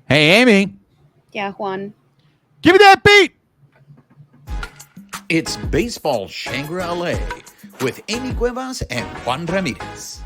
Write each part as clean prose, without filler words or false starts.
Hey, Amy, Yeah, Juan. give me that beat. It's Baseball Shangri-La with Amie Cuevas and Juan Ramirez.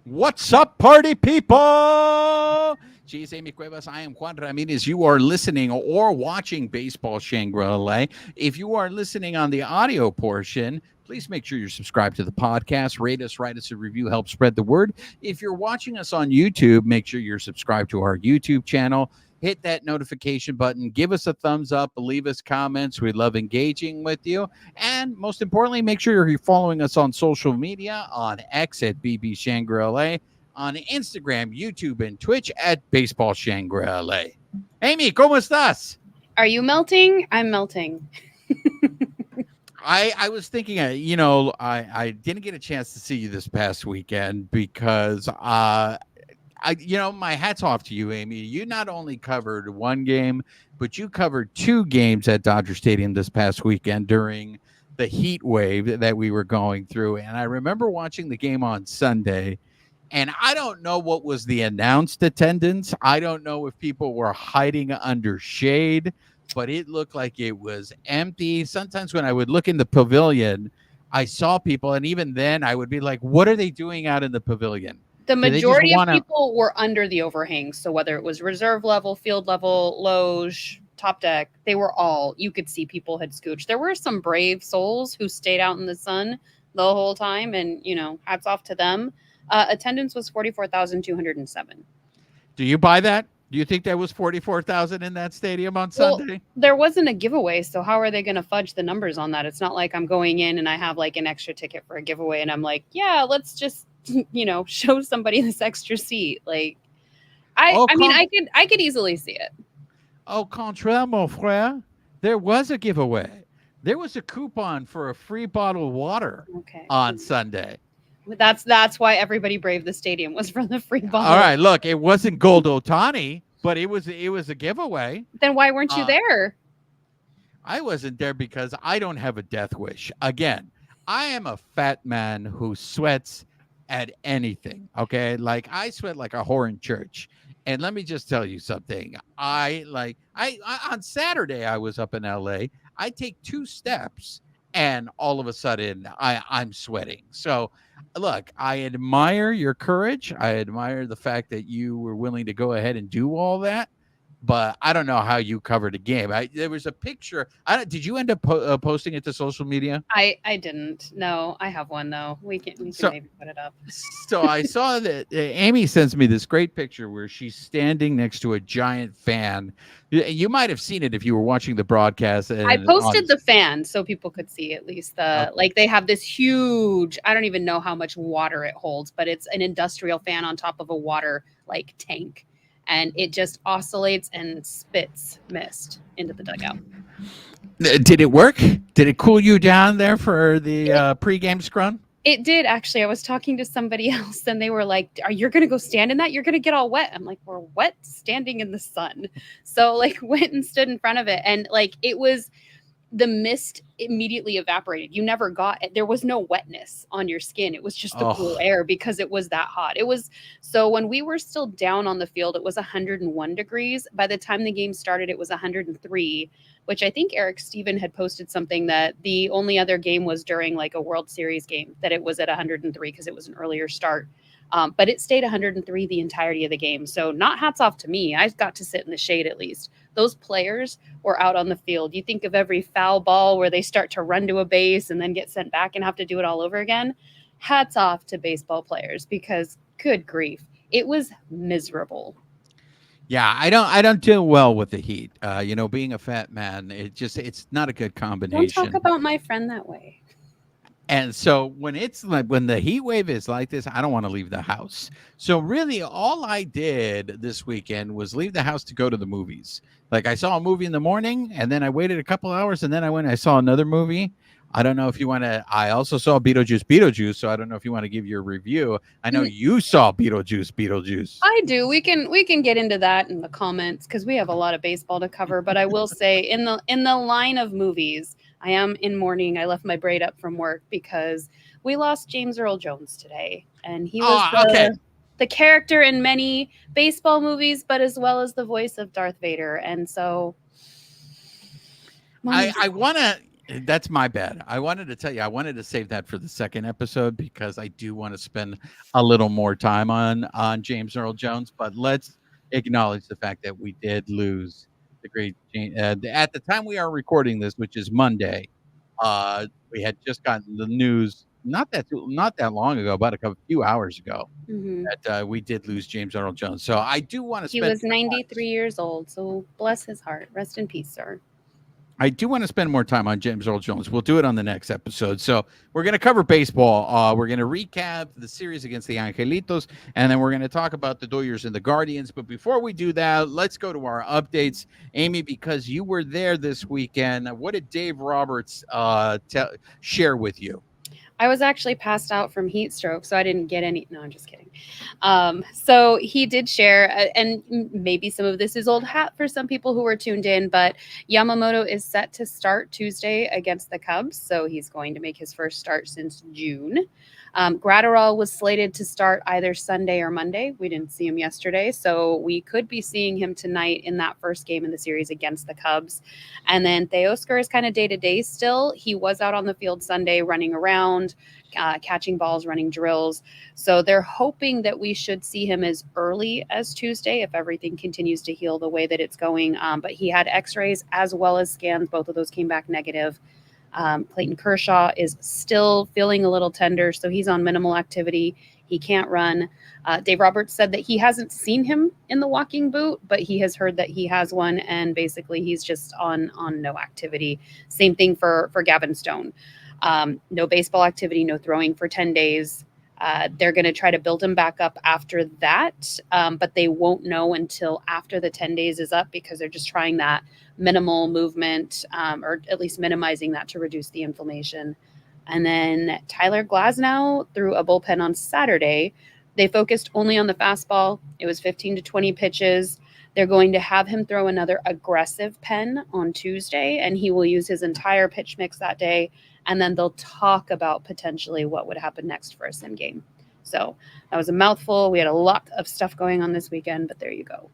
What's up, party people? She's Amy Cuevas. I am Juan Ramirez. You are listening or watching Baseball Shangri-La. If you are listening on the audio portion, please make sure you're subscribed to the podcast. Rate us, write us a review, help spread the word. If you're watching us on YouTube, make sure you're subscribed to our YouTube channel. Hit that notification button. Give us a thumbs up. Leave us comments. We love engaging with you. And most importantly, make sure you're following us on social media on X at BB Shangri-La, on Instagram, YouTube, and Twitch at Baseball Shangri-La. Amy, ¿cómo estás? Are you melting? I'm melting. I was thinking, I didn't get a chance to see you this past weekend because my hat's off to you, Amy. You not only covered one game, but you covered two games at Dodger Stadium this past weekend during the heat wave that we were going through. And I remember watching the game on Sunday, and I don't know what was the announced attendance. I don't know if people were hiding under shade, but it looked like it was empty. Sometimes when I would look in the pavilion, I saw people, and even then I would be like, what are they doing out in the pavilion? The majority of people were under the overhang. So whether it was reserve level, field level, loge, top deck, they were all, you could see people had scooched. There were some brave souls who stayed out in the sun the whole time, and, hats off to them. Attendance was 44,207. Do you buy that? Do you think there was 44,000 in that stadium on Sunday? There wasn't a giveaway, so how are they going to fudge the numbers on that? It's not like I'm going in and I have like an extra ticket for a giveaway and I'm like, yeah, let's just show somebody this extra seat. Like, I could easily see it. Au contraire, mon frère, there was a giveaway. There was a coupon for a free bottle of water on Sunday. That's why everybody braved the stadium, was for the free bottle. All right, look, it wasn't Gold Ohtani, but it was a giveaway. Then why weren't you there? I wasn't there because I don't have a death wish. Again, I am a fat man who sweats at anything. Okay, like I sweat like a whore in church. And let me just tell you something. I on Saturday I was up in LA. I take 2 steps and all of a sudden I'm sweating. So look, I admire your courage. I admire the fact that you were willing to go ahead and do all that. But I don't know how you covered a game. There was a picture. Did you end up posting it to social media? I didn't. No, I have one though. We can maybe put it up. So I saw that Amy sends me this great picture where she's standing next to a giant fan. You might have seen it if you were watching the broadcast. I posted the fan so people could see at least like they have this huge, I don't even know how much water it holds, but it's an industrial fan on top of a water like tank. And it just oscillates and spits mist into the dugout. Did it work? Did it cool you down there for the pregame scrum? It did, actually. I was talking to somebody else, and they were like, "Are you going to go stand in that? You're going to get all wet." I'm like, "We're wet standing in the sun." So, went and stood in front of it. And, it was... the mist immediately evaporated. You never got it. There was no wetness on your skin. It was just the cool air because it was that hot. So when we were still down on the field, it was 101 degrees. By the time the game started, it was 103, which I think Eric Steven had posted something that the only other game was during a World Series game that it was at 103 because it was an earlier start. But it stayed 103 the entirety of the game. So not hats off to me. I got to sit in the shade at least. Those players were out on the field. You think of every foul ball where they start to run to a base and then get sent back and have to do it all over again. Hats off to baseball players because good grief, it was miserable. Yeah, I don't do well with the heat. Being a fat man, it's not a good combination. Don't talk about my friend that way. And so when the heat wave is like this, I don't want to leave the house. So really all I did this weekend was leave the house to go to the movies. I saw a movie in the morning and then I waited a couple hours and then I saw another movie. I don't know if you want to. I also saw Beetlejuice. So I don't know if you want to give your review. I know you saw Beetlejuice. I do. We can get into that in the comments because we have a lot of baseball to cover. But I will say in the line of movies, I am in mourning. I left my braid up from work because we lost James Earl Jones today, and he was Oh, okay. the character in many baseball movies, but as well as the voice of Darth Vader. And so, I want to. That's my bad. I wanted to tell you. I wanted to save that for the second episode because I do want to spend a little more time on James Earl Jones. But let's acknowledge the fact that we did lose the great. At the time we are recording this, which is Monday, we had just gotten the news not that long ago, about a few hours ago, mhm. that we did lose James Earl Jones. So I do want to He spend was 93 years old. So bless his heart. Rest in peace, sir. I do want to spend more time on James Earl Jones. We'll do it on the next episode. So we're going to cover baseball. We're going to recap the series against the Angelitos, and then we're going to talk about the Dodgers and the Guardians. But before we do that, let's go to our updates. Amie, because you were there this weekend, what did Dave Roberts share with you? I was actually passed out from heat stroke, so I didn't get any. No, I'm just kidding. So he did share, and maybe some of this is old hat for some people who were tuned in, but Yamamoto is set to start Tuesday against the Cubs. So he's going to make his first start since June. Gratterall was slated to start either Sunday or Monday. We didn't see him yesterday, so we could be seeing him tonight in that first game in the series against the Cubs. And then Teoscar is kind of day-to-day still. He was out on the field Sunday running around, catching balls, running drills. So they're hoping that we should see him as early as Tuesday if everything continues to heal the way that it's going. But he had x-rays as well as scans. Both of those came back negative. Clayton Kershaw is still feeling a little tender, so he's on minimal activity. He can't run. Dave Roberts said that he hasn't seen him in the walking boot, but he has heard that he has one, and basically he's just on no activity. Same thing for Gavin Stone. No baseball activity, no throwing for 10 days. They're going to try to build him back up after that, but they won't know until after the 10 days is up because they're just trying that minimal movement, or at least minimizing that to reduce the inflammation. And then Tyler Glasnow threw a bullpen on Saturday. They focused only on the fastball. It was 15 to 20 pitches. They're going to have him throw another aggressive pen on Tuesday, and he will use his entire pitch mix that day. And then they'll talk about potentially what would happen next for a sim game. So that was a mouthful. We had a lot of stuff going on this weekend, but there you go.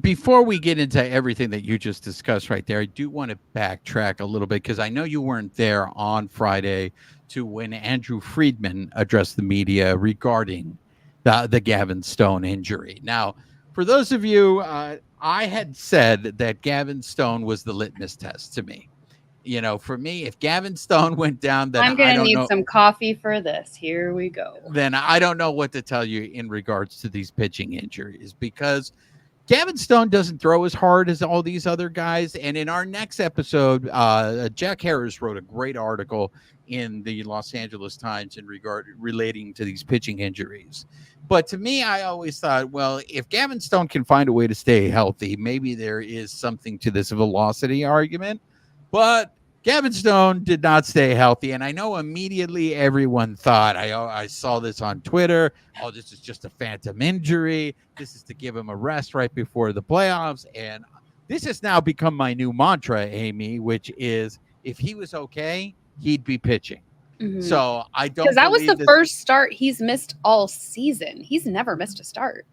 Before we get into everything that you just discussed right there, I do want to backtrack a little bit because I know you weren't there on Friday to when Andrew Friedman addressed the media regarding the Gavin Stone injury. Now, for those of you, I had said that Gavin Stone was the litmus test to me. You know, for me, if Gavin Stone went down, then I'm going to need know, some coffee for this. Here we go. Then I don't know what to tell you in regards to these pitching injuries because Gavin Stone doesn't throw as hard as all these other guys. And in our next episode, Jack Harris wrote a great article in the Los Angeles Times in relating to these pitching injuries. But to me, I always thought, well, if Gavin Stone can find a way to stay healthy, maybe there is something to this velocity argument. But Gavin Stone did not stay healthy, and I know immediately everyone thought, I saw this on Twitter, oh, this is just a phantom injury. This is to give him a rest right before the playoffs, and this has now become my new mantra, Amie, which is if he was okay, he'd be pitching. Mm-hmm. So I don't, because that was the first start he's missed all season. He's never missed a start.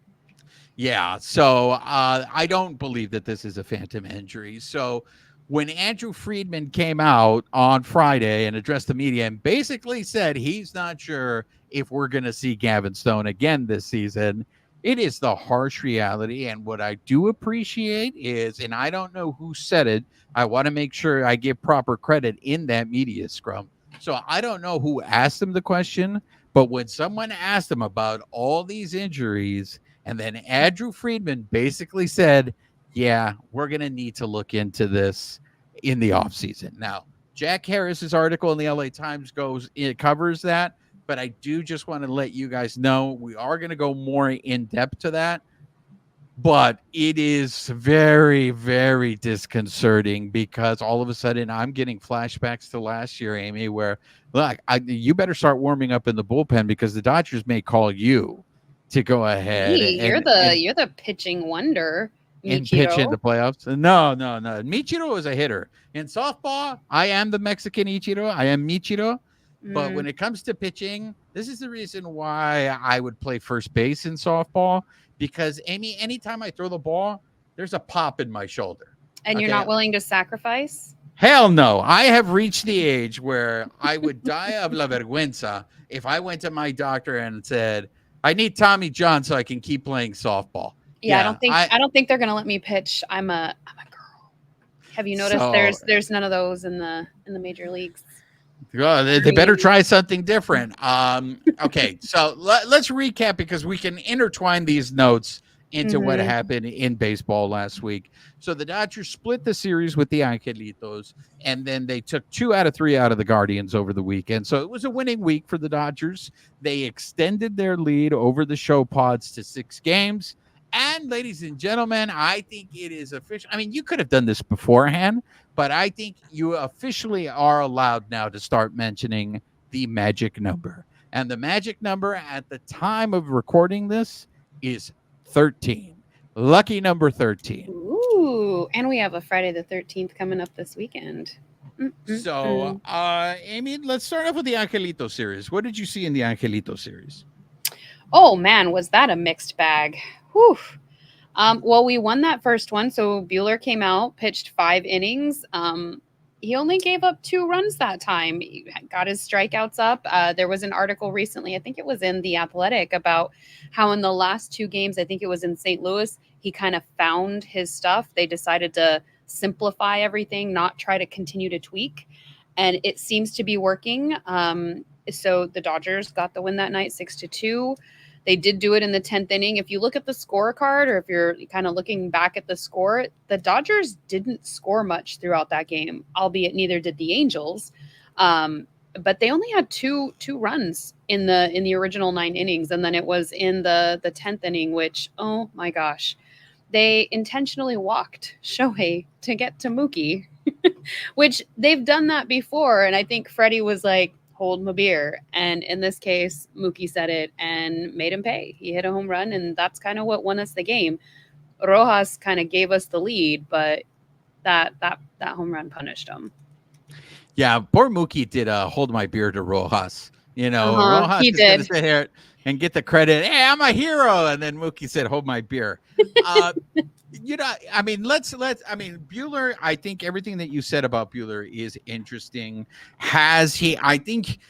Yeah, so I don't believe that this is a phantom injury. So when Andrew Friedman came out on Friday and addressed the media and basically said he's not sure if we're going to see Gavin Stone again this season, it is the harsh reality. And what I do appreciate is, and I don't know who said it, I want to make sure I give proper credit in that media scrum. So I don't know who asked him the question, but when someone asked him about all these injuries, and then Andrew Friedman basically said, yeah, we're going to need to look into this in the offseason. Now, Jack Harris's article in the LA Times covers that, but I do just want to let you guys know we are going to go more in depth to that. But it is very, very disconcerting because all of a sudden I'm getting flashbacks to last year, Amie, where look, you better start warming up in the bullpen because the Dodgers may call you to go ahead. Hey, you're the pitching wonder. in pitch in Michiro. the playoffs. No. Michiro is a hitter. In softball, I am the Mexican Ichiro. I am Michiro. But Mm. when it comes to pitching, this is the reason why I would play first base in softball, because anytime I throw the ball, there's a pop in my shoulder. And you're Okay. not willing to sacrifice? Hell no. I have reached the age where I would die of la vergüenza if I went to my doctor and said, I need Tommy John so I can keep playing softball. Yeah, Yeah, I don't think they're gonna let me pitch. I'm a girl. Have you noticed So- there's none of those in the major leagues? They better try something different. Okay, so let's recap because we can intertwine these notes into what Mhm. happened in baseball last week. So the Dodgers split the series with the Angelitos, and then they took 2 out of 3 out of the Guardians over the weekend. So it was a winning week for the Dodgers. They extended their lead over the show pods to 6 games. And ladies and gentlemen, I think it is official. I mean, you could have done this beforehand, but I think you officially are allowed now to start mentioning the magic number. And the magic number at the time of recording this is 13. Lucky number 13. Ooh, and we have a Friday the 13th coming up this weekend. So, Amy, let's start off with the Angelito series. What did you see in the Angelito series? Oh man, was that a mixed bag? Whew. Well, we won that first one. So Bueller came out, pitched 5 innings. He only gave up 2 runs that time. He got his strikeouts up. There was an article recently, I think it was in The Athletic, about how in the last 2 games, I think it was in St. Louis, he kind of found his stuff. They decided to simplify everything, not try to continue to tweak. And it seems to be working. So the Dodgers got the win that night, 6-2. They did do it in the 10th inning. If you look at the scorecard, or if you're kind of looking back at the score, the Dodgers didn't score much throughout that game, albeit neither did the Angels. But they only had two runs in the original 9 innings, and then it was in the 10th inning, which, oh my gosh, they intentionally walked Shohei to get to Mookie, which they've done that before. And I think Freddie was like, hold my beer. And in this case, Mookie said it and made him pay. He hit a home run, and that's kind of what won us the game. Rojas kind of gave us the lead, but that home run punished him. Yeah, poor Mookie did hold my beer to Rojas. You know, Rojas he is going to did. sit here and get the credit. Hey, I'm a hero. And then Mookie said, hold my beer. You know, I mean, Bueller, I think everything that you said about Bueller is interesting. I think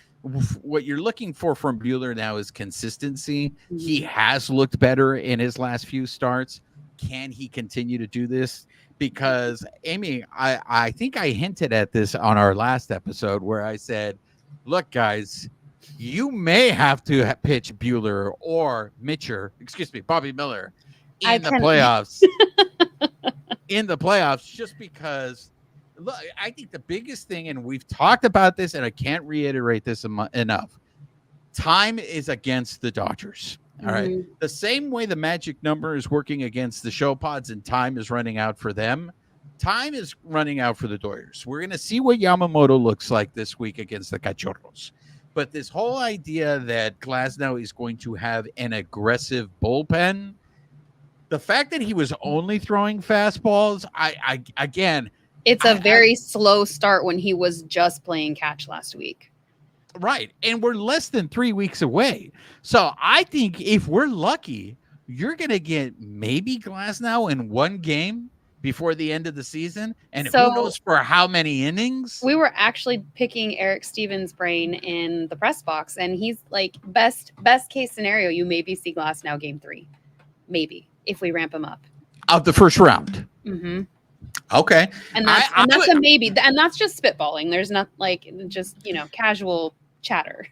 what you're looking for from Bueller now is consistency. He has looked better in his last few starts. Can he continue to do this? Because, Amy, I think I hinted at this on our last episode where I said, look, guys, you may have to pitch Bueller or Bobby Miller in the playoffs. In the playoffs, just because, look, I think the biggest thing, and we've talked about this, and I can't reiterate this enough, time is against the Dodgers. All right. The same way the magic number is working against the show pods and time is running out for them, time is running out for the Dodgers. We're going to see what Yamamoto looks like this week against the Cachorros. But this whole idea that Glasnow is going to have an aggressive bullpen, the fact that he was only throwing fastballs, it's a very slow start when he was just playing catch last week. Right. And we're less than 3 weeks away. So I think if we're lucky, you're going to get maybe Glasnow in 1 game before the end of the season. And who knows for how many innings? We were actually picking Eric Stevens' brain in the press box. And he's like, best case scenario, you maybe see Glasnow game 3. Maybe, if we ramp him up. Of the first round. Mm-hmm. Okay. And that's a maybe. And that's just spitballing. There's not like just, casual chatter.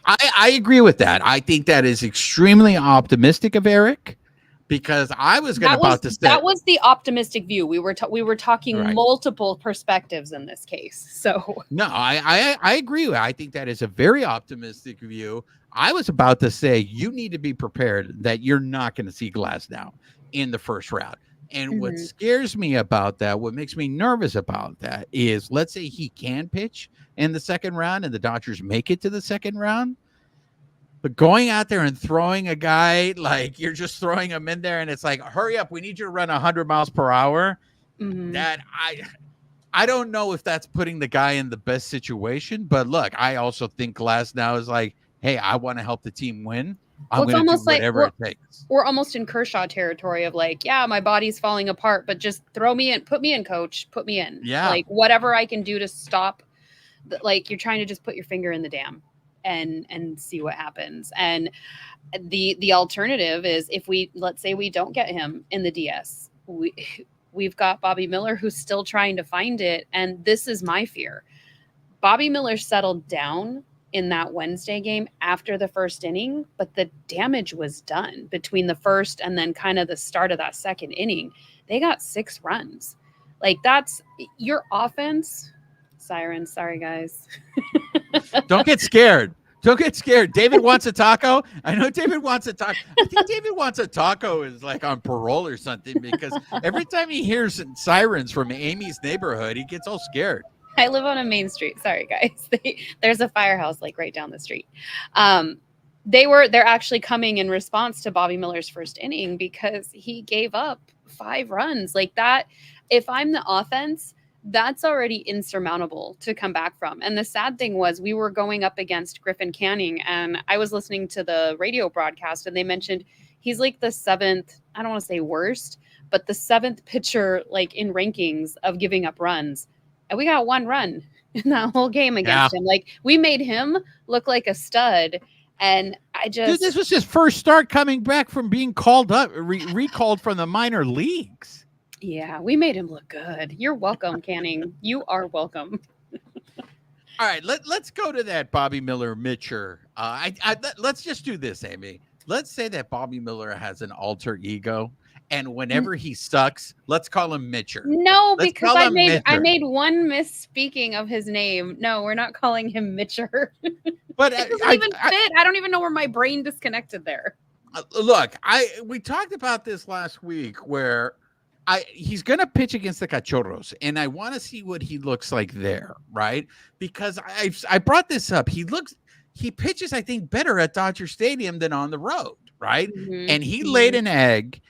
I agree with that. I think that is extremely optimistic of Eric, because I was about to say that was the optimistic view. We were talking right. multiple perspectives in this case. So no, I agree. I think that is a very optimistic view. I was about to say you need to be prepared that you're not going to see Glasnow in the first round. And what scares me about that, what makes me nervous about that is, let's say he can pitch in the second round and the Dodgers make it to the second round. But going out there and throwing a guy, like you're just throwing him in there and it's like, hurry up, we need you to run 100 miles per hour. Mhm. That I don't know if that's putting the guy in the best situation. But look, I also think Glass now is like, hey, I want to help the team win. I'm Well, it's going to do almost like whatever it takes. we're almost in Kershaw territory of like, yeah, my body's falling apart, but just throw me in, put me in, coach, put me in. Yeah. Like whatever I can do to stop. Like you're trying to just put your finger in the dam and see what happens. And the alternative is if let's say we don't get him in the DS, we've got Bobby Miller who's still trying to find it. And this is my fear. Bobby Miller settled down in that Wednesday game after the first inning, but the damage was done between the first and then kind of the start of that second inning. They got 6 runs. Like that's your offense. Sirens, sorry guys. Don't get scared. Don't get scared. David wants a taco. I know David wants a taco. I think David wants a taco is like on parole or something because every time he hears sirens from Amy's neighborhood, he gets all scared. I live on a main street. Sorry, guys. There's a firehouse like right down the street. They're actually coming in response to Bobby Miller's first inning because he gave up 5 runs like that. If I'm the offense, that's already insurmountable to come back from. And the sad thing was we were going up against Griffin Canning, and I was listening to the radio broadcast, and they mentioned he's like the 7th, I don't want to say worst, but the 7th pitcher like in rankings of giving up runs. And we got 1 run in that whole game against him. Like we made him look like a stud. And I just Dude, this was his first start coming back from being called up, recalled from the minor leagues. Yeah, we made him look good. You're welcome, Canning. You are welcome. All right, let's go to that Bobby Miller Mitcher. Let's just do this, Amy. Let's say that Bobby Miller has an alter ego, and whenever he sucks, let's call him Mitcher. No, Let's because call I him made Mitcher. one misspeaking of his name. No, we're not calling him Mitcher. But It doesn't even fit. I don't even know where my brain disconnected there. Look, we talked about this last week where he's going to pitch against the Cachorros, and I want to see what he looks like there, right? Because I brought this up. He pitches, I think, better at Dodger Stadium than on the road, right? Mhm. And he laid an egg.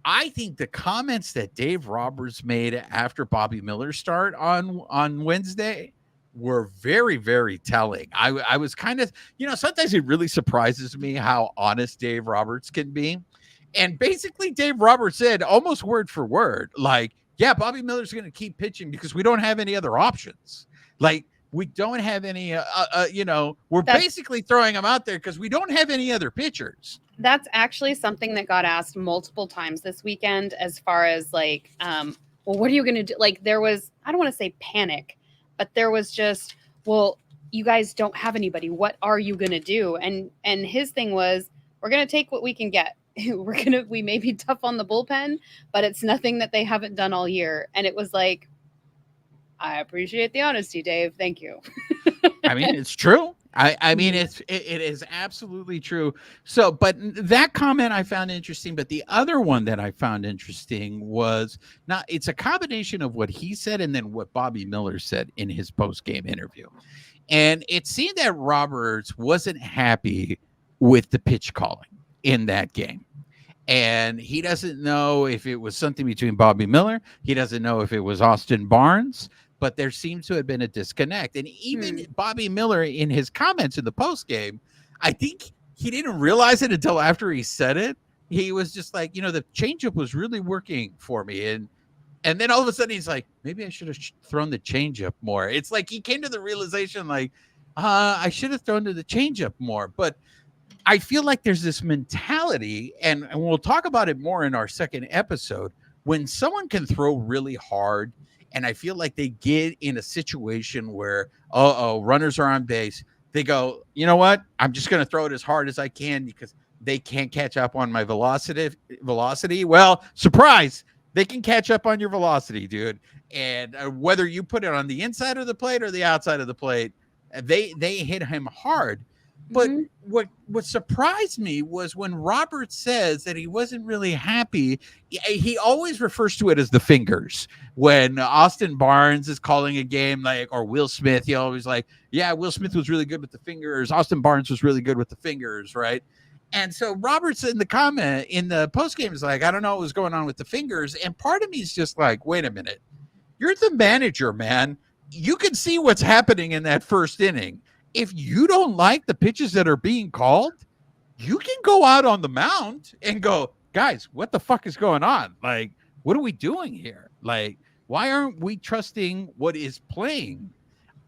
I think the comments that Dave Roberts made after Bobby Miller's start on Wednesday were very, very telling. I was kind of, sometimes it really surprises me how honest Dave Roberts can be. And basically, Dave Roberts said almost word for word, like, yeah, Bobby Miller's going to keep pitching because we don't have any other options. Like, we don't have any, we're basically throwing him out there because we don't have any other pitchers. That's actually something that got asked multiple times this weekend as far as like, well, what are you going to do? Like there was, I don't want to say panic, but there was just, well, you guys don't have anybody. What are you going to do? And his thing was, we're going to take what we can get. We may be tough on the bullpen, but it's nothing that they haven't done all year. And it was like, I appreciate the honesty, Dave. Thank you. I mean, it's true. I mean, it is absolutely true. So, but that comment I found interesting. But the other one that I found interesting was it's a combination of what he said and then what Bobby Miller said in his post-game interview. And it seemed that Roberts wasn't happy with the pitch calling in that game. And he doesn't know if it was something between Bobby Miller. He doesn't know if it was Austin Barnes. But there seems to have been a disconnect. And even Bobby Miller, in his comments in the postgame, I think he didn't realize it until after he said it. He was just like, the changeup was really working for me. And then all of a sudden he's like, maybe I should have thrown the changeup more. It's like he came to the realization like, I should have thrown to the changeup more. But I feel like there's this mentality, and we'll talk about it more in our second episode, when someone can throw really hard, and I feel like they get in a situation where, runners are on base. They go, you know what? I'm just going to throw it as hard as I can because they can't catch up on my velocity. Well, surprise, they can catch up on your velocity, dude. And whether you put it on the inside of the plate or the outside of the plate, they hit him hard. But Mhm. what surprised me was when Robert says that he wasn't really happy. He always refers to it as the fingers. When Austin Barnes is calling a game, like, or Will Smith, he always like, yeah, Will Smith was really good with the fingers. Austin Barnes was really good with the fingers, right? And so Robert's in the post game is like, I don't know what was going on with the fingers. And part of me is just like, wait a minute, you're the manager, man. You can see what's happening in that first inning. If you don't like the pitches that are being called, you can go out on the mound and go, guys, what the fuck is going on? Like, what are we doing here? Like, why aren't we trusting what is playing?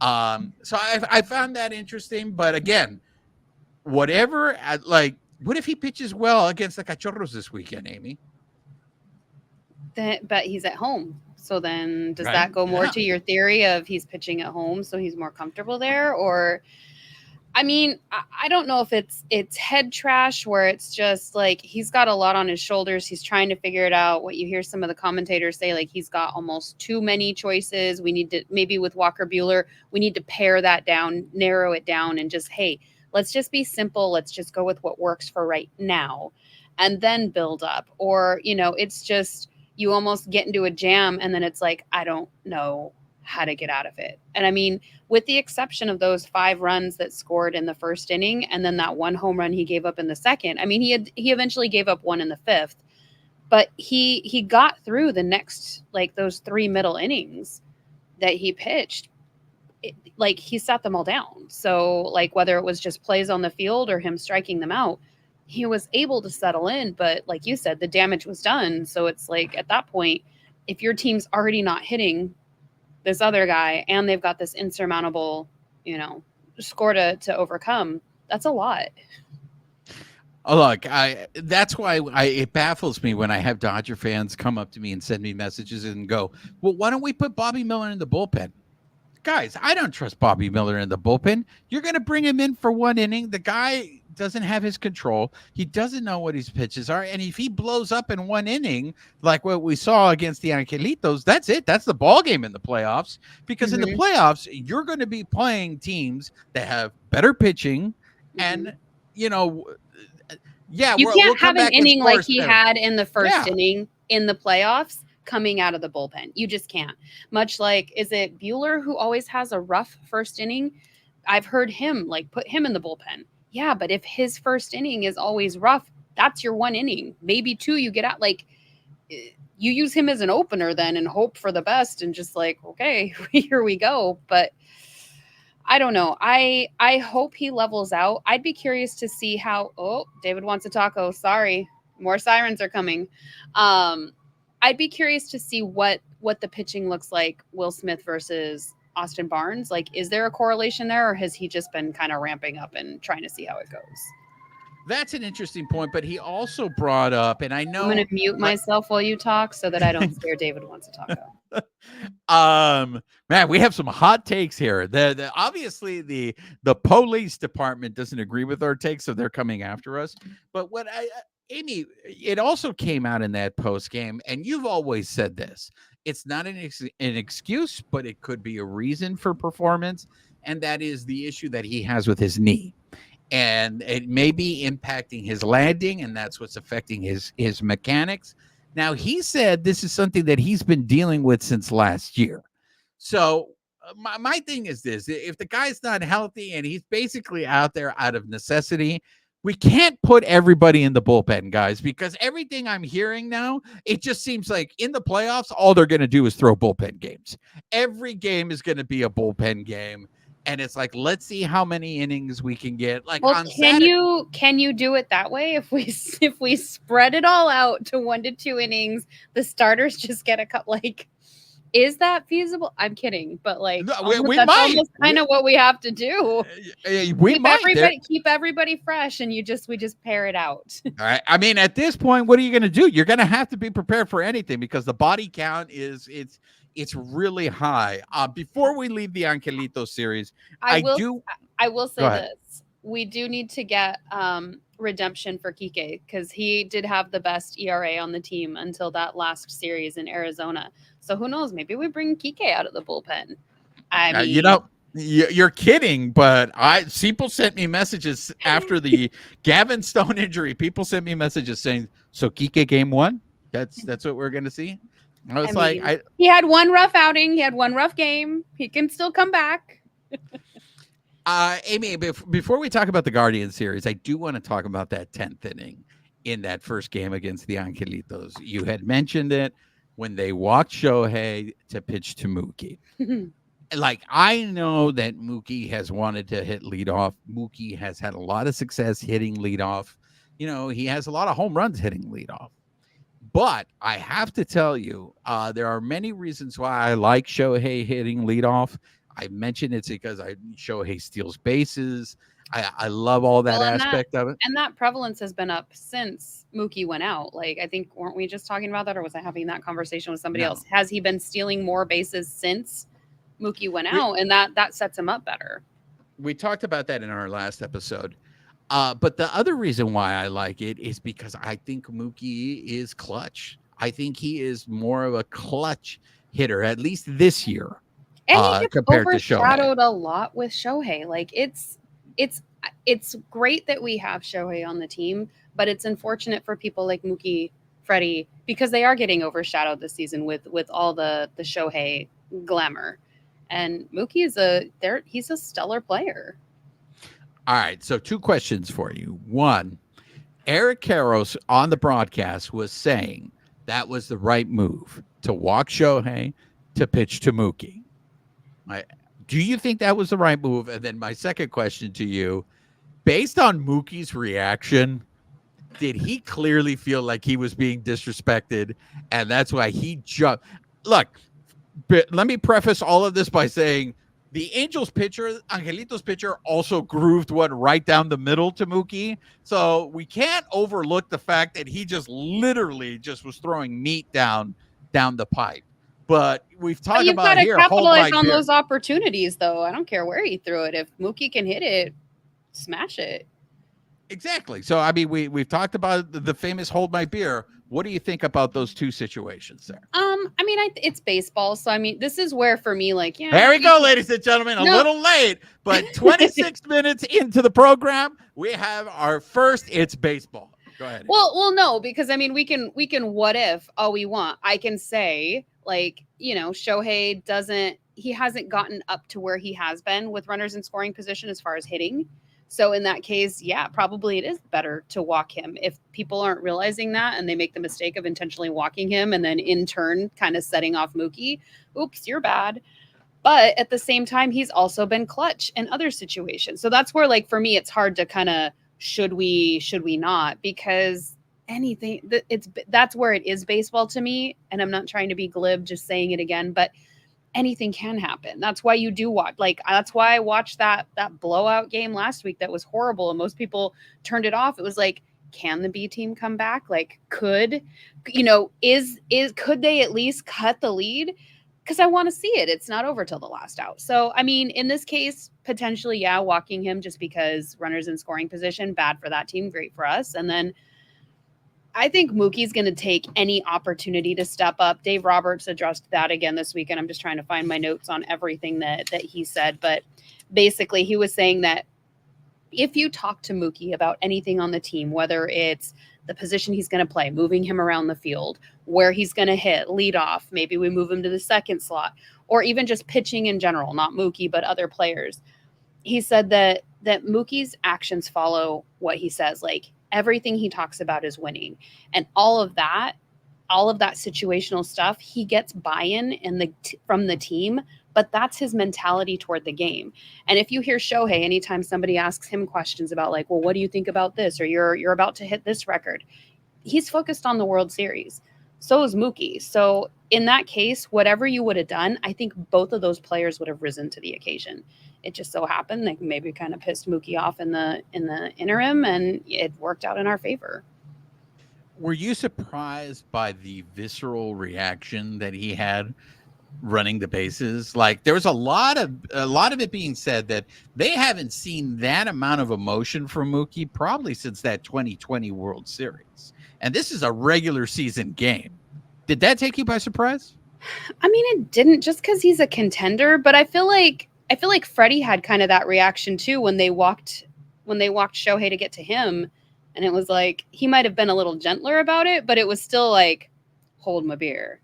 So I found that interesting. But again, whatever, like, what if he pitches well against the Cachorros this weekend, Amy? But he's at home. So then does Right? that go more Yeah. to your theory of he's pitching at home so he's more comfortable there? Or I mean, I don't know if it's head trash where it's just like he's got a lot on his shoulders. He's trying to figure it out. What you hear some of the commentators say, like he's got almost too many choices. We need to, maybe with Walker Buehler, we need to pare that down, narrow it down, and just, hey, let's just be simple. Let's just go with what works for right now and then build up. Or, it's just you almost get into a jam and then it's like, I don't know how to get out of it. And I mean, with the exception of those 5 runs that scored in the first inning and then that one home run he gave up in the second. I mean, he eventually gave up one in the 5th, but he got through the next, like, those 3 middle innings that he pitched. Like, he sat them all down. So, like, whether it was just plays on the field or him striking them out, he was able to settle in. But like you said, the damage was done. So it's like, at that point, if your team's already not hitting this other guy and they've got this insurmountable, score to overcome, that's a lot. Oh, look, that's why it baffles me when I have Dodger fans come up to me and send me messages and go, well, why don't we put Bobby Miller in the bullpen? Guys, I don't trust Bobby Miller in the bullpen. You're going to bring him in for one inning. The guy doesn't have his control. He doesn't know what his pitches are. And if he blows up in one inning, like what we saw against the Angelitos, that's it. That's the ball game in the playoffs. Because in the playoffs, you're going to be playing teams that have better pitching. And, yeah, you can't have an inning like he there. had in the first inning in the playoffs coming out of the bullpen. You just can't. Much like, is it Buehler who always has a rough first inning? I've heard him, like, put him in the bullpen. Yeah, but if his first inning is always rough, that's your one inning. Maybe 2 you get out. Like, you use him as an opener then and hope for the best and just like, okay, here we go. But I don't know. I hope he levels out. I'd be curious to see how. Oh, David wants a taco. Sorry, more sirens are coming. I'd be curious to see what the pitching looks like. Will Smith versus Austin Barnes. Like, is there a correlation there, or has he just been kind of ramping up and trying to see how it goes? That's an interesting point, but he also brought up, and I know I'm going to mute myself while you talk so that I don't scare David wants a taco. Man, we have some hot takes here. Obviously the police department doesn't agree with our takes, so they're coming after us. But Amy, it also came out in that post game, and you've always said this. It's not an excuse, but it could be a reason for performance, and that is the issue that he has with his knee. And it may be impacting his landing, and that's what's affecting his mechanics. Now, he said this is something that he's been dealing with since last year. So my thing is this: if the guy's not healthy and he's basically out there out of necessity, we can't put everybody in the bullpen, guys, because everything I'm hearing now, it just seems like in the playoffs, all they're going to do is throw bullpen games. Every game is going to be a bullpen game. And it's like, let's see how many innings we can get. Like, well, on can you do it that way? If we spread it all out to 1 to 2 innings, the starters just get a cut. Like, is that feasible? I'm kidding, but like, we that's might. Almost kind of what we have to do. Keep everybody fresh, and we just pair it out. All right. I mean, at this point, what are you going to do? You're going to have to be prepared for anything because the body count it's really high. Before we leave the Angelito series, I will say this. We do need to get redemption for Kike because he did have the best ERA on the team until that last series in Arizona. So who knows? Maybe we bring Kike out of the bullpen. I mean, You're kidding, but people sent me messages after the Gavin Stone injury. People sent me messages saying, "So Kike game 1? That's what we're gonna see." I was he had one rough outing. He had one rough game. He can still come back. Amie, before we talk about the Guardian series, I do want to talk about that 10th inning in that first game against the Angelitos. You had mentioned it when they walked Shohei to pitch to Mookie. Like, I know that Mookie has wanted to hit leadoff. Mookie has had a lot of success hitting leadoff. You know, he has a lot of home runs hitting leadoff. But I have to tell you, there are many reasons why I like Shohei hitting leadoff. I mentioned it's because Shohei steals bases. I love all that aspect of it. And that prevalence has been up since Mookie went out. Like, I think, weren't we just talking about that, or was I having that conversation with somebody else? Has he been stealing more bases since Mookie went out? And that sets him up better. We talked about that in our last episode. But the other reason why I like it is because I think Mookie is clutch. I think he is more of a clutch hitter, at least this year. And he gets compared to Shohei. Overshadowed a lot with Shohei. Like, it's great that we have Shohei on the team, but it's unfortunate for people like Mookie, Freddie, because they are getting overshadowed this season with all the Shohei glamour. And Mookie he's a stellar player. All right, so 2 questions for you. One, Eric Karros on the broadcast was saying that was the right move to walk Shohei to pitch to Mookie. Do you think that was the right move? And then my second question to you, based on Mookie's reaction, did he clearly feel like he was being disrespected, and that's why he jumped? Look, let me preface all of this by saying the Angels pitcher, Angelitos pitcher, also grooved one right down the middle to Mookie. So we can't overlook the fact that he just literally just was throwing meat down the pipe. But we've talked about here. You've got to capitalize on those opportunities, though. I don't care where he threw it. If Mookie can hit it, smash it. Exactly. So, I mean, we've talked about the famous hold my beer. What do you think about those 2 situations there? I mean, it's baseball. So, I mean, this is where, for me, like, yeah. There we go, ladies and gentlemen. A little late, but 26 minutes into the program, we have our first It's Baseball. Go ahead. Well, no, because, I mean, we can what if all we want. I can say, like, you know, Shohei he hasn't gotten up to where he has been with runners in scoring position as far as hitting. So in that case, yeah, probably it is better to walk him. If people aren't realizing that and they make the mistake of intentionally walking him and then in turn kind of setting off Mookie, oops, you're bad. But at the same time, he's also been clutch in other situations. So that's where, like, for me, it's hard to kind of should we not, because that's where it is baseball to me. And I'm not trying to be glib just saying it again, but anything can happen. That's why you do watch. Like, that's why I watched that blowout game last week that was horrible and most people turned it off. It was like, can the B team come back? Like, could they at least cut the lead? Because I want to see it. It's not over till the last out. So, I mean, in this case, potentially, yeah, walking him just because runners in scoring position, bad for that team, great for us. And then I think Mookie's going to take any opportunity to step up. Dave Roberts addressed that again this week, and I'm just trying to find my notes on everything that he said. But basically, he was saying that if you talk to Mookie about anything on the team, whether it's the position he's going to play, moving him around the field, where he's going to hit, lead off, maybe we move him to the second slot, or even just pitching in general, not Mookie, but other players. He said that Mookie's actions follow what he says. Like, everything he talks about is winning, and all of that situational stuff, he gets buy-in from the team, but that's his mentality toward the game. And if you hear Shohei, anytime somebody asks him questions about, like, well, what do you think about this? Or you're about to hit this record, he's focused on the World Series. So is Mookie. So in that case, whatever you would have done, I think both of those players would have risen to the occasion. It just so happened they maybe kind of pissed Mookie off in the interim, and it worked out in our favor. Were you surprised by the visceral reaction that he had running the bases? Like, there was a lot of it being said that they haven't seen that amount of emotion from Mookie probably since that 2020 World Series. And this is a regular season game. Did that take you by surprise? I mean, it didn't, just because he's a contender, but I feel like I feel like Freddie had kind of that reaction too when they walked Shohei to get to him, and it was like he might have been a little gentler about it, but it was still like, hold my beer.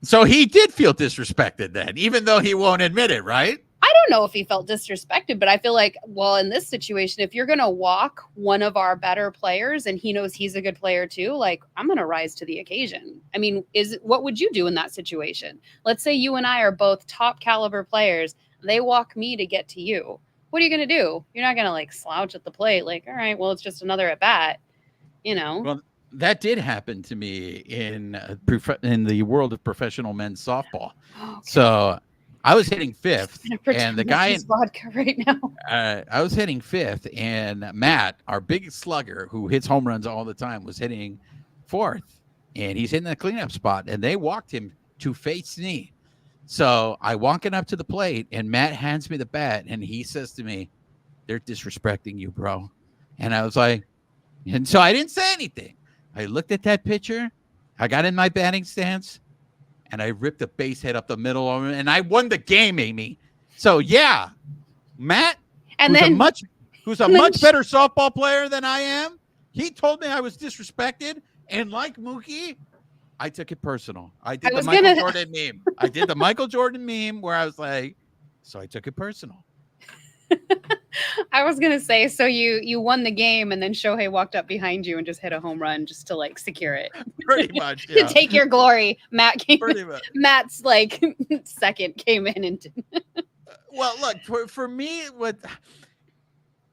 So he did feel disrespected then, even though he won't admit it, right? I don't know if he felt disrespected, but I feel like, well, in this situation, if you're going to walk one of our better players and he knows he's a good player too, like, I'm going to rise to the occasion. I mean, what would you do in that situation? Let's say you and I are both top caliber players. They walk me to get to you. What are you going to do? You're not going to like slouch at the plate. Like, all right, well, it's just another at bat, you know? Well, that did happen to me in the world of professional men's softball. Okay. So I was hitting fifth, and the guy in vodka right now. I was hitting fifth, and Matt, our biggest slugger, who hits home runs all the time, was hitting fourth, and he's in the cleanup spot, and they walked him to face me. So I walking up to the plate, and Matt hands me the bat, and he says to me, "They're disrespecting you, bro." And I was like, and so I didn't say anything. I looked at that pitcher, I got in my batting stance, and I ripped a base hit up the middle of him, and I won the game, Amy. So yeah, Matt, who's a much better softball player than I am, he told me I was disrespected, and like Mookie, I took it personal. I did the Michael Jordan meme. I did the Michael Jordan meme where I was like, so I took it personal. I was gonna say, so you won the game, and then Shohei walked up behind you and just hit a home run just to like secure it. Pretty much, yeah. To take your glory. Matt came. Pretty much. Matt's like second came in and didn't. Well, look, for me, what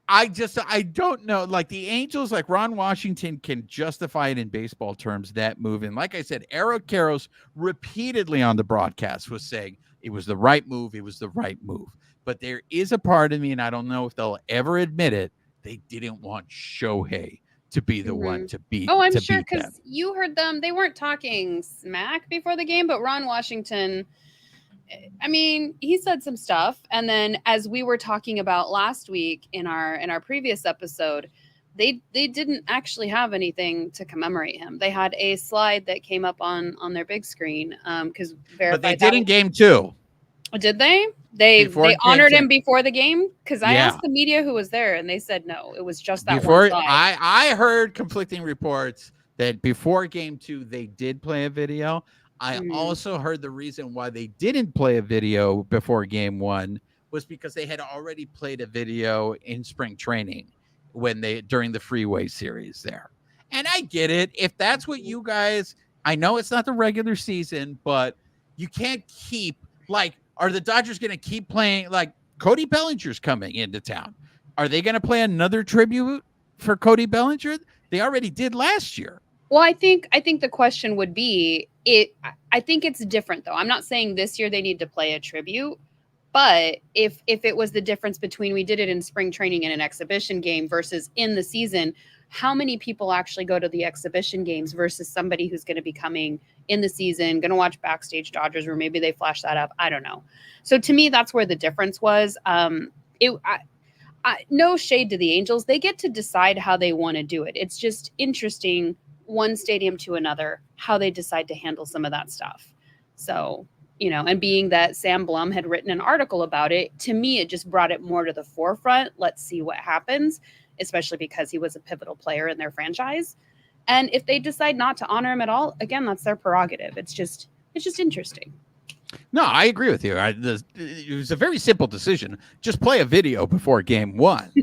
I don't know. Like the Angels, like Ron Washington can justify it in baseball terms, that move. And like I said, Eric Karros repeatedly on the broadcast was saying it was the right move. It was the right move. But there is a part of me, and I don't know if they'll ever admit it, they didn't want Shohei to be the one to beat. Oh, I'm sure, because you heard them. They weren't talking smack before the game, but Ron Washington, I mean, he said some stuff. And then as we were talking about last week in our previous episode, they didn't actually have anything to commemorate him. They had a slide that came up on their big screen because but they did in game 2. Did they? They honored him before the game? Because I asked the media who was there, and they said no. It was just that one slide. I heard conflicting reports that before game 2 they did play a video. I also heard the reason why they didn't play a video before game 1 was because they had already played a video in spring training during the Freeway series there. And I get it. If that's what you guys, I know it's not the regular season, but you can't keep are the Dodgers going to keep playing? Like Cody Bellinger's coming into town. Are they going to play another tribute for Cody Bellinger? They already did last year. Well, I think the question would be I think it's different though. I'm not saying this year they need to play a tribute, but if it was the difference between we did it in spring training and an exhibition game versus in the season, how many people actually go to the exhibition games versus somebody who's going to be coming in the season, going to watch Backstage Dodgers, or maybe they flash that up. I don't know. So to me, that's where the difference was. No shade to the Angels. They get to decide how they want to do it. It's just interesting, one stadium to another, how they decide to handle some of that stuff. So, and being that Sam Blum had written an article about it, to me, it just brought it more to the forefront. Let's see what happens, especially because he was a pivotal player in their franchise. And if they decide not to honor him at all, again, that's their prerogative. It's just interesting. No, I agree with you. It was a very simple decision. Just play a video before game 1.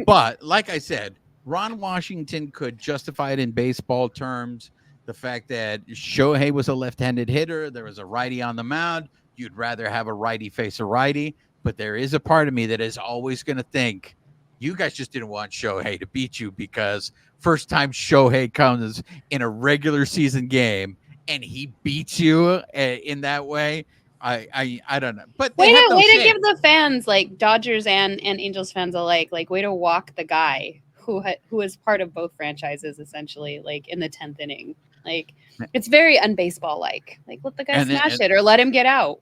But like I said, Ron Washington could justify it in baseball terms. The fact that Shohei was a left-handed hitter, there was a righty on the mound. You'd rather have a righty face a righty. But there is a part of me that is always going to think, you guys just didn't want Shohei to beat you because first time Shohei comes in a regular season game and he beats you in that way. I don't know. But way to give the fans, like Dodgers and Angels fans alike, like way to walk the guy who is part of both franchises essentially, like in the 10th inning. Like it's very unbaseball like let the guy smash it or let him get out.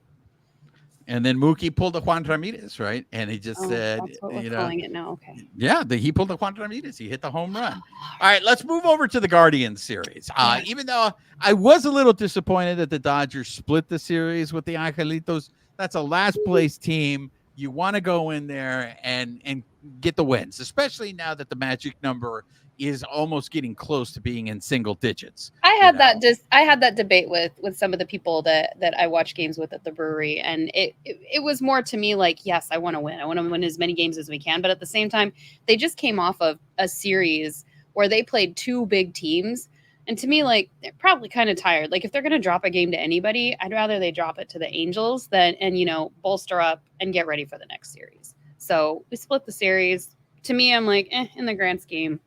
And then Mookie pulled a Juan Ramirez, right? And he just said, that's what we're calling it now. Okay. Yeah, he pulled a Juan Ramirez. He hit the home run. All right, let's move over to the Guardians series. Even though I was a little disappointed that the Dodgers split the series with the Angelitos, that's a last place team. You want to go in there and get the wins, especially now that the magic number is almost getting close to being in single digits. I had that debate with some of the people that I watch games with at the brewery, and it was more to me like, yes, I want to win. I want to win as many games as we can, but at the same time, they just came off of a series where they played two big teams. And to me, like, they're probably kind of tired. Like, if they're going to drop a game to anybody, I'd rather they drop it to the Angels than, and, bolster up and get ready for the next series. So we split the series. To me, I'm like, in the grand scheme,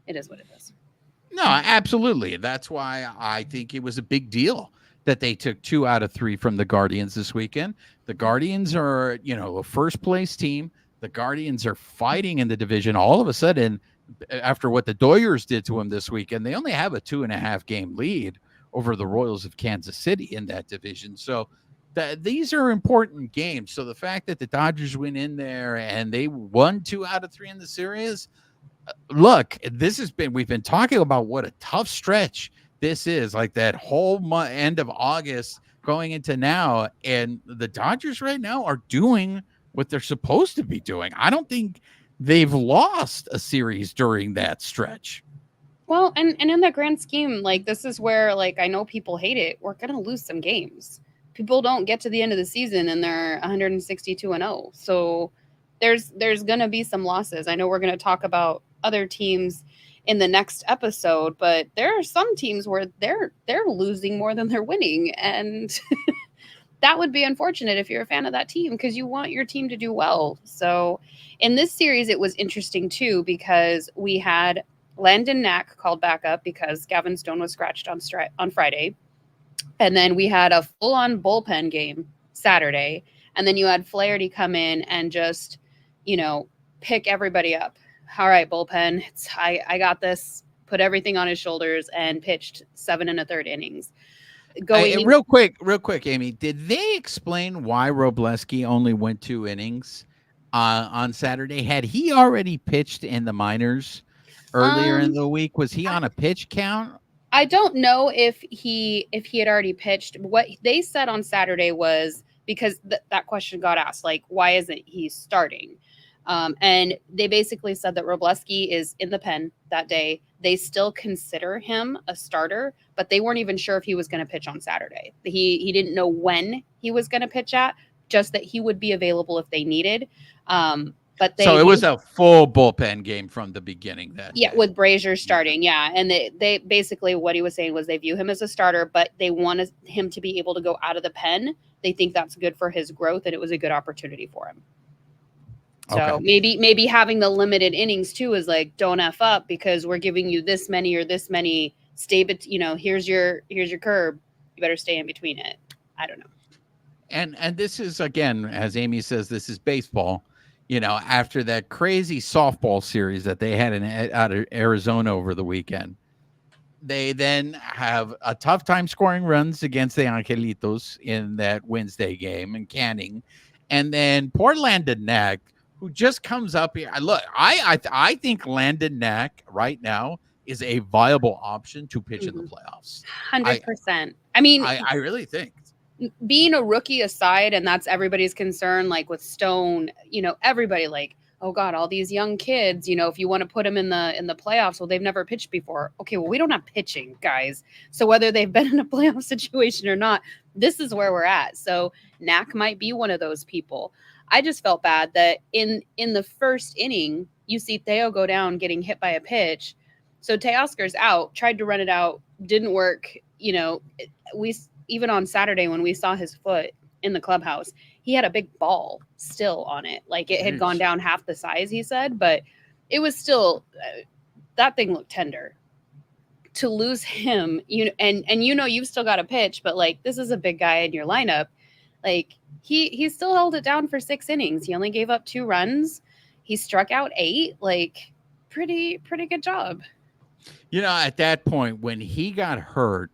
it is what it is. No, absolutely. That's why I think it was a big deal that they took 2 out of 3 from the Guardians this weekend. The Guardians are, a first place team. The Guardians are fighting in the division. All of a sudden, after what the Doyers did to them this weekend, they only have a 2.5 game lead over the Royals of Kansas City in that division. So these are important games. So the fact that the Dodgers went in there and they won 2 out of 3 in the series, look, we've been talking about what a tough stretch this is, like that whole end of August going into now. And the Dodgers right now are doing what they're supposed to be doing. I don't think they've lost a series during that stretch. Well, and in the grand scheme, like, this is where, like, I know people hate it. We're going to lose some games. People don't get to the end of the season and they're 162-0. So there's going to be some losses. I know we're going to talk about other teams in the next episode, but there are some teams where they're losing more than they're winning, and that would be unfortunate if you're a fan of that team because you want your team to do well. So in this series, it was interesting too because we had Landon Knack called back up because Gavin Stone was scratched on Friday, and then we had a full-on bullpen game Saturday, and then you had Flaherty come in and just pick everybody up. All right, bullpen, I got this. Put everything on his shoulders and pitched 7 1/3 innings. Real quick, Amie, did they explain why Robleski only went 2 innings on Saturday? Had he already pitched in the minors earlier in the week? Was he on a pitch count? I don't know if he had already pitched. What they said on Saturday was because that question got asked, like, why isn't he starting? And they basically said that Robleski is in the pen that day. They still consider him a starter, but they weren't even sure if he was going to pitch on Saturday. He didn't know when he was going to pitch at, just that he would be available if they needed. But so it was a full bullpen game from the beginning. With Brazier starting, and they basically what he was saying was they view him as a starter, but they wanted him to be able to go out of the pen. They think that's good for his growth, and it was a good opportunity for him. So maybe having the limited innings too is like, don't F up because we're giving you this many or this many. Stay, but here's your curb. You better stay in between it. I don't know. And this is, again, as Amie says, this is baseball. After that crazy softball series that they had out of Arizona over the weekend, they then have a tough time scoring runs against the Angelitos in that Wednesday game in Canning, and then poor Landon Knack, who just comes up here. Look, I think Landon Knack right now is a viable option to pitch in the playoffs. 100%. I mean, I really think. Being a rookie aside, and that's everybody's concern, like with Stone, everybody like, oh God, all these young kids, if you want to put them in the playoffs, well, they've never pitched before. Okay, well, we don't have pitching, guys. So whether they've been in a playoff situation or not, this is where we're at. So Knack might be one of those people. I just felt bad that in the first inning, you see Theo go down getting hit by a pitch. So Teoscar's out, tried to run it out, didn't work. Even on Saturday when we saw his foot in the clubhouse, he had a big ball still on it. Like it had gone down half the size, he said, but it was still, that thing looked tender. To lose him, and you've still got a pitch, but like this is a big guy in your lineup. Like he still held it down for 6 innings. He only gave up 2 runs. He struck out 8. Like pretty good job. At that point when he got hurt,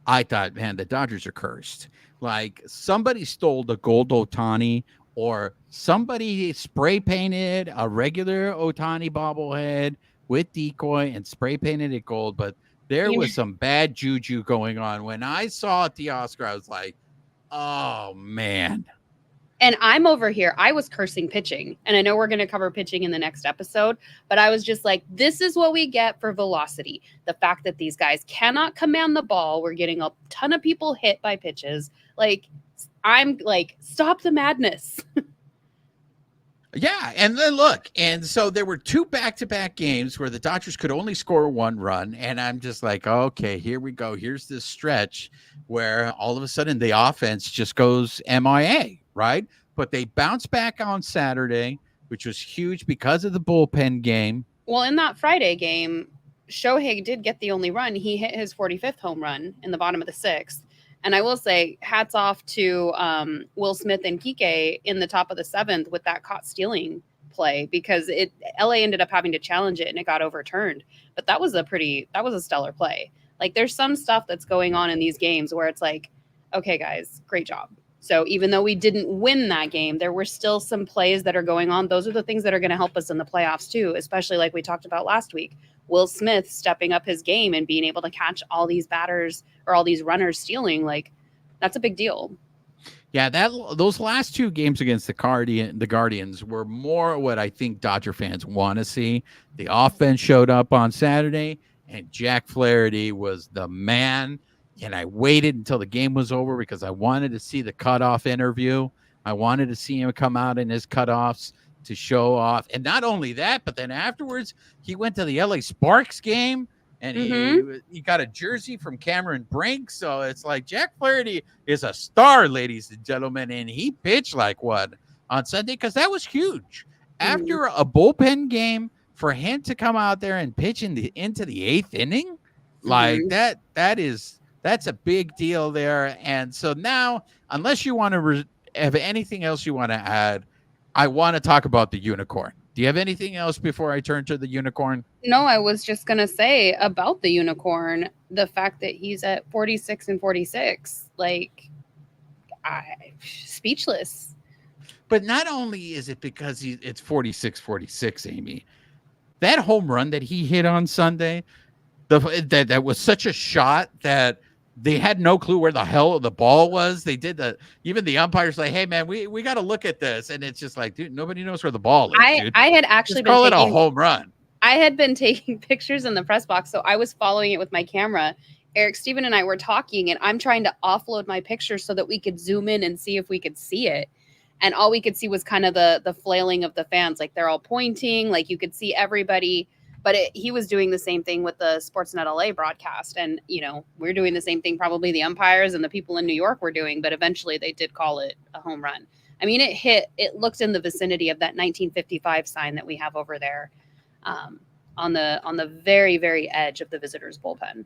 I thought, man, the Dodgers are cursed. Like somebody stole the gold Ohtani, or somebody spray painted a regular Ohtani bobblehead with decoy and spray painted it gold. But there was some bad juju going on. When I saw Teoscar, I was like, oh man. And I'm over here. I was cursing pitching. And I know we're going to cover pitching in the next episode, but I was just like, this is what we get for velocity. The fact that these guys cannot command the ball. We're getting a ton of people hit by pitches. Like, I'm like, stop the madness. Yeah, and then look, and so there were 2 back-to-back games where the Dodgers could only score 1 run, and I'm just like, okay, here we go. Here's this stretch where all of a sudden the offense just goes MIA, right? But they bounced back on Saturday, which was huge because of the bullpen game. Well, in that Friday game, Shohei did get the only run. He hit his 45th home run in the bottom of the 6th. And I will say, hats off to Will Smith and Kike in the top of the 7th with that caught stealing play, because LA ended up having to challenge it and it got overturned. But that was a stellar play. Like, there's some stuff that's going on in these games where it's like, okay, guys, great job. So even though we didn't win that game, there were still some plays that are going on. Those are the things that are going to help us in the playoffs too, especially like we talked about last week. Will Smith stepping up his game and being able to catch all these batters or all these runners stealing, like, that's a big deal. Yeah, those last 2 games against the Guardians were more what I think Dodger fans want to see. The offense showed up on Saturday, and Jack Flaherty was the man. And I waited until the game was over because I wanted to see the cutoff interview. I wanted to see him come out in his cutoffs to show off. And not only that, but then afterwards, he went to the LA Sparks game, and he got a jersey from Cameron Brink. So it's like Jack Flaherty is a star, ladies and gentlemen. And he pitched like what on Sunday, because that was huge. After a bullpen game, for him to come out there and pitch into the 8th inning, like that's a big deal there. And so now, unless you want to have anything else you want to add, I want to talk about the unicorn. Do you have anything else before I turn to the unicorn? No, I was just going to say about the unicorn, the fact that he's at 46 and 46, like, speechless. But not only is it because it's 46, Amy, that home run that he hit on Sunday, that was such a shot that they had no clue where the hell the ball was. They did even the umpires like, hey man, we got to look at this. And it's just like, dude, nobody knows where the ball is. Dude. I had actually call it a home run. I had been taking pictures in the press box. So I was following it with my camera. Eric, Steven, and I were talking, and I'm trying to offload my pictures so that we could zoom in and see if we could see it. And all we could see was kind of the flailing of the fans. Like, they're all pointing, like you could see everybody. But he was doing the same thing with the Sportsnet LA broadcast. And, we're doing the same thing, probably the umpires and the people in New York were doing. But eventually they did call it a home run. I mean, it looked in the vicinity of that 1955 sign that we have over there on the very, very edge of the visitors' bullpen.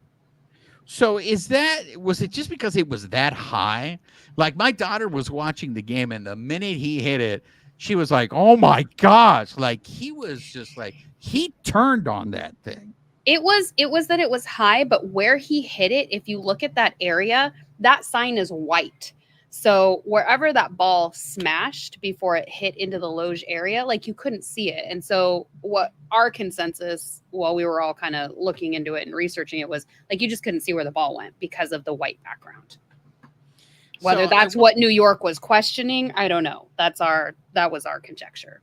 So was it just because it was that high? Like, my daughter was watching the game, and the minute he hit it, she was like, oh my gosh. Like, he was just like, he turned on that thing. It was that it was high, but where he hit it, if you look at that area, that sign is white. So wherever that ball smashed before it hit into the loge area, like, you couldn't see it. And so what our consensus, while we were all kind of looking into it and researching it, was like, you just couldn't see where the ball went because of the white background. Whether that's what New York was questioning, I don't know. That was our conjecture.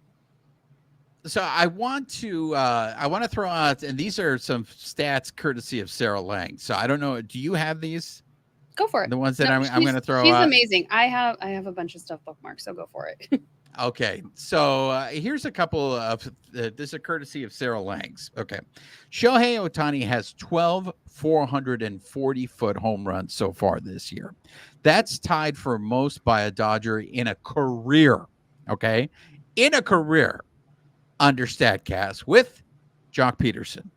So I want to throw out, and these are some stats courtesy of Sarah Lang. So I don't know. Do you have these? Go for it. The ones that I'm going to throw out. She's amazing. I have a bunch of stuff bookmarked, so go for it. Okay. So here's a couple of, this is a courtesy of Sarah Lang's. Okay. Shohei Ohtani has 12 440-foot home runs so far this year. That's tied for most by a Dodger in a career. Okay. In a career under StatCast with Jock Peterson.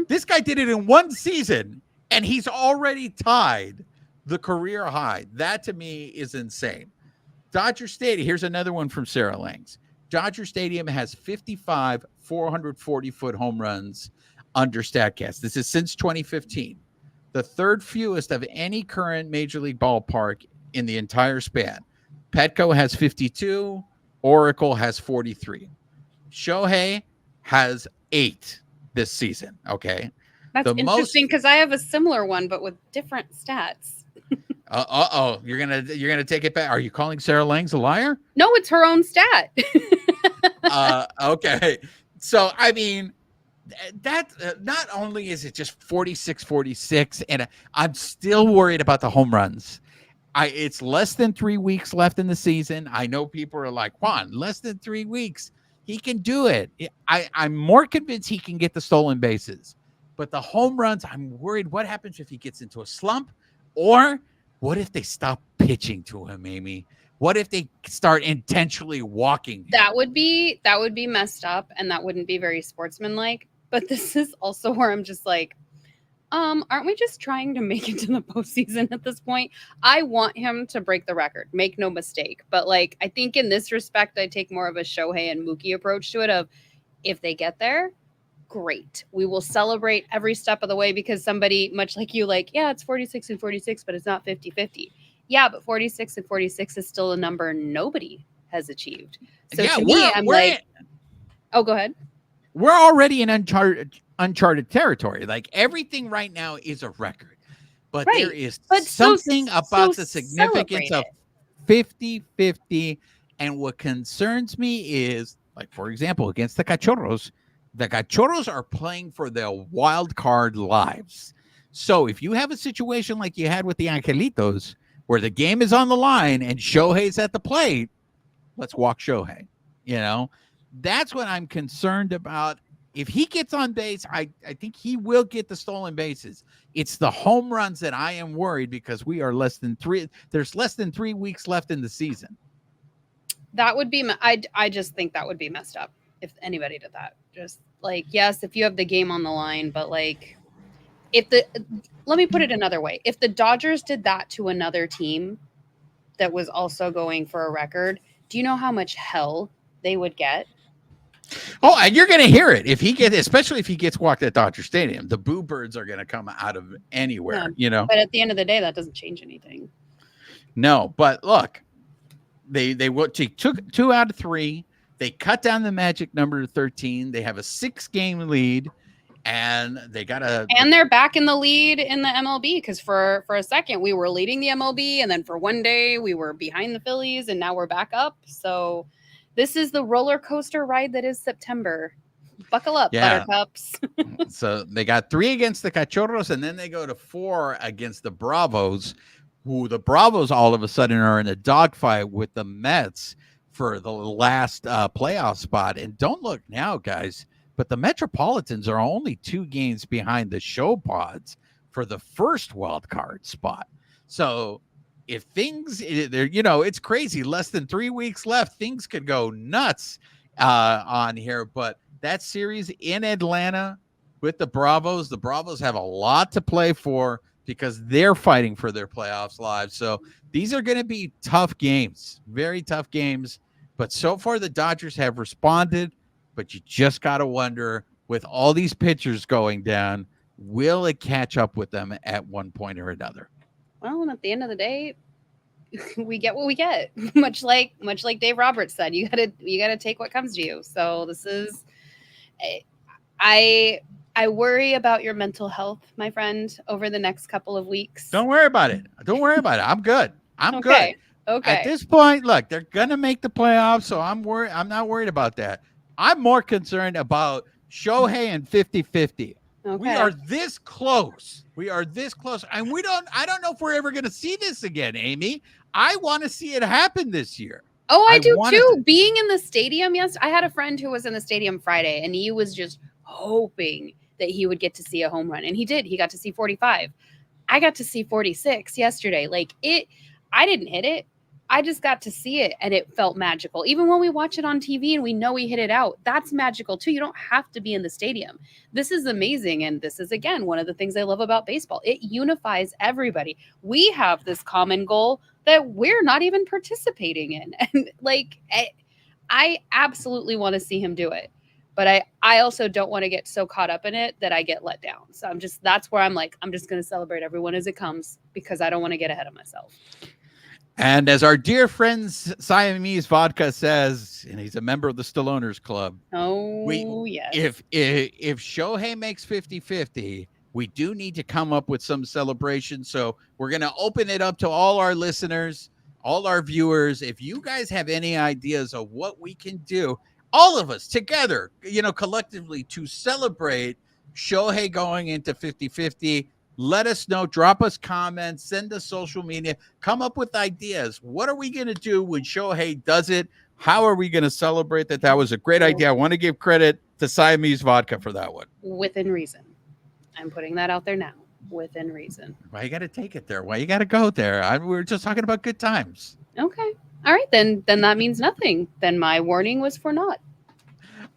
This guy did it in one season, and he's already tied the career high. That to me is insane. Dodger Stadium, here's another one from Sarah Lang's. Dodger Stadium has 55 440-foot home runs under StatCast. This is since 2015. The third fewest of any current Major League ballpark in the entire span. Petco has 52. Oracle has 43. Shohei has 8 this season. Okay. That's interesting because I have a similar one, but with different stats. Uh-oh, you're gonna take it back. Are you calling Sarah Langs a liar? No, it's her own stat. Okay. So, I mean, that not only is it just 46-46, and I'm still worried about the home runs. It's less than 3 weeks left in the season. I know people are like, Juan, less than 3 weeks. He can do it. I'm more convinced he can get the stolen bases. But the home runs, I'm worried what happens if he gets into a slump, or what if they stop pitching to him, Amy? What if they start intentionally walking him? That would be messed up, and that wouldn't be very sportsmanlike. But this is also where I'm just like, aren't we just trying to make it to the postseason at this point? I want him to break the record, make no mistake. But like, I think in this respect, I take more of a Shohei and Mookie approach to it of, if they get there, great. We will celebrate every step of the way, because somebody, much like you, like, yeah, it's 46-46, but it's not 50-50. Yeah, but 46-46 is still a number nobody has achieved. So Yeah, to me, I'm like, oh, go ahead. We're already in uncharted territory. Like, everything right now is a record, but Right. there is But something so about the significance celebrate of 50-50. And what concerns me is, like, for example, against the Cachorros are playing for their wild card lives. So if you have a situation like you had with the Angelitos, where the game is on the line and Shohei's at the plate, let's walk Shohei. You know, that's what I'm concerned about. If he gets on base, I think he will get the stolen bases. It's the home runs that I am worried, because we are there's less than 3 weeks left in the season. That would be, I just think that would be messed up if anybody did that. Just like, yes, if you have the game on the line, but like, let me put it another way. If the Dodgers did that to another team that was also going for a record, do you know how much hell they would get? Oh, and you're going to hear it especially if he gets walked at Dodger Stadium. The boo birds are going to come out of anywhere, you know. But at the end of the day, that doesn't change anything. No, but look, they took 2 out of 3. They cut down the magic number to 13. They have a 6-game lead, and they're back in the lead in the MLB, because for a second we were leading the MLB, and then for one day we were behind the Phillies, and now we're back up. So this is the roller coaster ride that is September. Buckle up, Buttercups. So they got 3 against the Cachorros, and then they go to 4 against the Bravos, who the Bravos all of a sudden are in a dogfight with the Mets for the last playoff spot. And don't look now, guys, but the Metropolitans are only 2 games behind the Show Pods for the first wild card spot. So if it's crazy. Less than 3 weeks left. Things could go nuts on here. But that series in Atlanta with the Bravos have a lot to play for, because they're fighting for their playoffs lives. So these are going to be tough games, very tough games. But so far, the Dodgers have responded. But you just got to wonder, with all these pitchers going down, will it catch up with them at one point or another? Well, and at the end of the day, we get what we get. Much like Dave Roberts said, you gotta take what comes to you. So this is, I worry about your mental health, my friend, over the next couple of weeks. Don't worry about it. I'm good. I'm good. Okay. At this point, look, they're gonna make the playoffs, so I'm not worried about that. I'm more concerned about Shohei and 50-50. Okay. We are this close. And I don't know if we're ever going to see this again, Amy. I want to see it happen this year. Oh, I do too. Being in the stadium, yes. I had a friend who was in the stadium Friday, and he was just hoping that he would get to see a home run. And he did. He got to see 45. I got to see 46 yesterday. I didn't hit it. I just got to see it, and it felt magical. Even when we watch it on TV and we know we hit it out, that's magical too. You don't have to be in the stadium. This is amazing. And this is, again, one of the things I love about baseball. It unifies everybody. We have this common goal that we're not even participating in. And I absolutely want to see him do it. But I also don't want to get so caught up in it that I get let down. So that's where I'm just going to celebrate everyone as it comes, because I don't want to get ahead of myself. And as our dear friend Siamese Vodka says, and he's a member of the Still Owners Club. Oh, yes. If Shohei makes 50-50, We do need to come up with some celebration. So we're going to open it up to all our listeners, all our viewers. If you guys have any ideas of what we can do, all of us together, collectively to celebrate Shohei going into 50-50, let us know, drop us comments, send us social media, come up with ideas. What are we going to do when Shohei does it? How are we going to celebrate that? That was a great idea. I want to give credit to Siamese Vodka for that one. Within reason. I'm putting that out there now. Within reason. Why you got to take it there? Why you got to go there? We were just talking about good times. Okay. All right. Then that means nothing. Then my warning was for naught.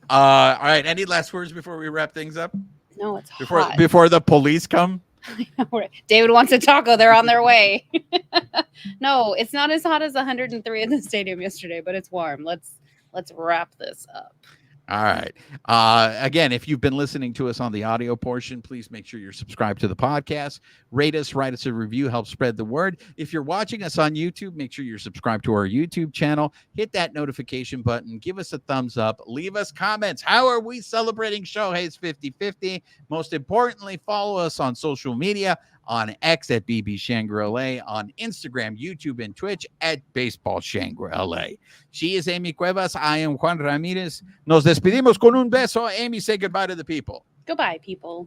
All right. Any last words before we wrap things up? No, it's hot. Before the police come? David wants a taco. They're on their way. No, it's not as hot as 103 in the stadium yesterday, but it's warm. Let's wrap this up. All right. Again, if you've been listening to us on the audio portion, please make sure you're subscribed to the podcast. Rate us, write us a review, help spread the word. If you're watching us on YouTube, make sure you're subscribed to our YouTube channel. Hit that notification button. Give us a thumbs up. Leave us comments. How are we celebrating Shohei's 50-50? Most importantly, follow us on social media, on X at BB Shangri-La, on Instagram, YouTube, and Twitch at Baseball Shangri-La. She is Amie Cuevas. I am Juan Ramirez. Nos despedimos con un beso. Amie, say goodbye to the people. Goodbye, people.